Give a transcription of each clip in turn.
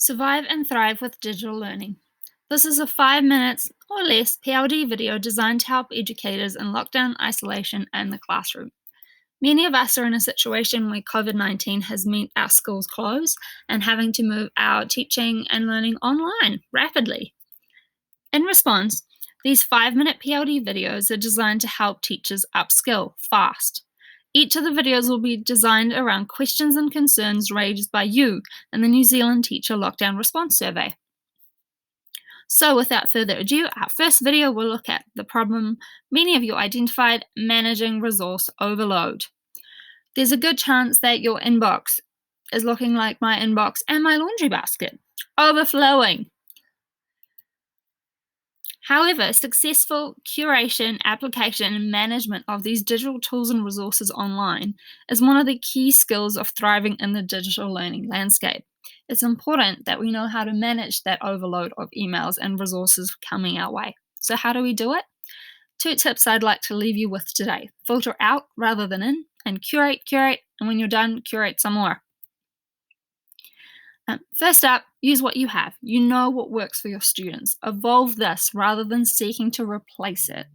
Survive and Thrive with Digital Learning. This is a 5 minutes or less PLD video designed to help educators in lockdown, isolation, and the classroom. Many of us are in a situation where COVID 19 has meant our schools close and having to move our teaching and learning online rapidly. In response, these 5 minute PLD videos are designed to help teachers upskill fast. Each of the videos will be designed around questions and concerns raised by you in the New Zealand Teacher Lockdown Response Survey. So, without further ado, our first video will look at the problem many of you identified: managing resource overload. There's a good chance that your inbox is looking like my inbox and my laundry basket, overflowing. However, successful curation, application, and management of these digital tools and resources online is one of the key skills of thriving in the digital learning landscape. It's important that we know how to manage that overload of emails and resources coming our way. So, how do we do it? 2 tips I'd like to leave you with today: filter out rather than in, and curate, and when you're done, curate some more. First up, use what you have. You know what works for your students. Evolve this rather than seeking to replace it.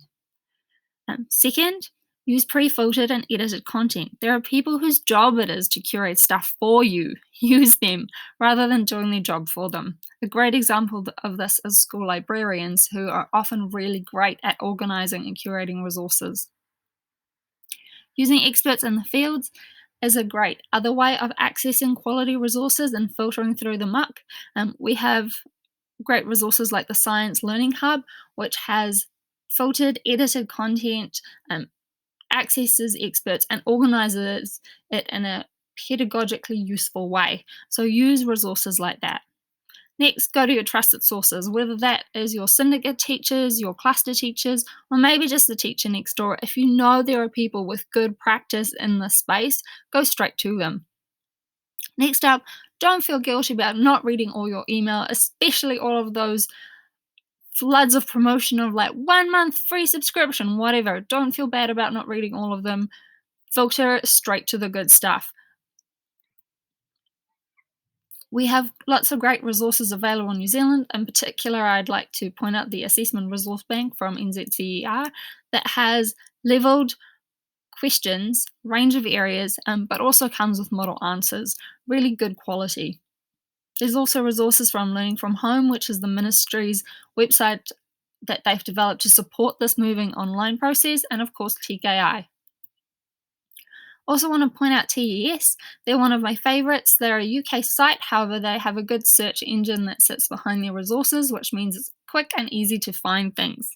Second, use pre-filtered and edited content. There are people whose job it is to curate stuff for you. Use them rather than doing their job for them. A great example of this is school librarians, who are often really great at organizing and curating resources. Using experts in the fields is a great other way of accessing quality resources and filtering through the muck. We have great resources like the Science Learning Hub, which has filtered, edited content, accesses experts, and organizes it in a pedagogically useful way. So use resources like that. Next, go to your trusted sources, whether that is your syndicate teachers, your cluster teachers, or maybe just the teacher next door. If you know there are people with good practice in this space, go straight to them. Next up, don't feel guilty about not reading all your email, especially all of those floods of promotion of like 1 month free subscription, whatever. Don't feel bad about not reading all of them. Filter straight to the good stuff. We have lots of great resources available in New Zealand. In particular, I'd like to point out the Assessment Resource Bank from NZCER that has levelled questions, range of areas, but also comes with model answers. Really good quality. There's also resources from Learning From Home, which is the ministry's website that they've developed to support this moving online process, and of course TKI. Also want to point out TES. They're one of my favourites. They're a UK site, however they have a good search engine that sits behind their resources, which means it's quick and easy to find things.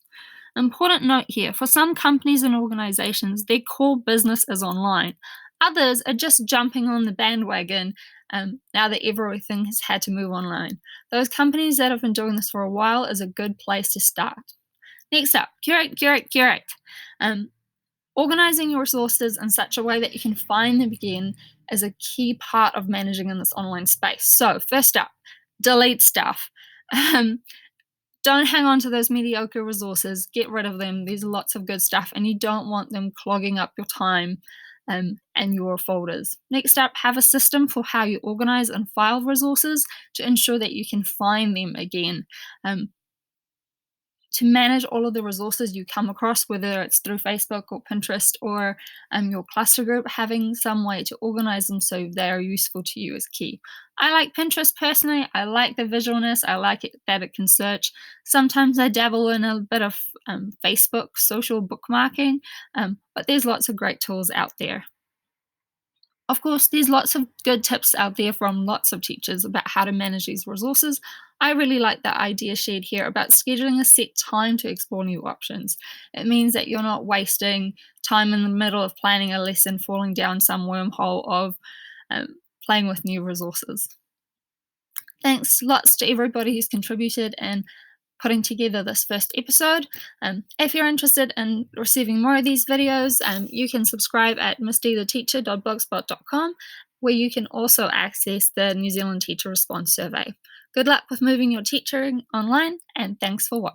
Important note here, for some companies and organisations, their core business is online. Others are just jumping on the bandwagon now that everything has had to move online. Those companies that have been doing this for a while is a good place to start. Next up, curate. Organising your resources in such a way that you can find them again is a key part of managing in this online space. So, first up, delete stuff. Don't hang on to those mediocre resources. Get rid of them. There's lots of good stuff, and you don't want them clogging up your time and your folders. Next up, have a system for how you organize and file resources to ensure that you can find them again. To manage all of the resources you come across, whether it's through Facebook or Pinterest or your cluster group, having some way to organize them so they are useful to you is key. I like Pinterest personally. I like the visualness. I like it that it can search. Sometimes I dabble in a bit of Facebook social bookmarking, but there's lots of great tools out there. Of course, there's lots of good tips out there from lots of teachers about how to manage these resources. I really like the idea shared here about scheduling a set time to explore new options. It means that you're not wasting time in the middle of planning a lesson, falling down some wormhole of playing with new resources. Thanks lots to everybody who's contributed and putting together this first episode. If you're interested in receiving more of these videos, you can subscribe at mistytheteacher.blogspot.com, where you can also access the New Zealand Teacher Response Survey. Good luck with moving your teaching online, and thanks for watching.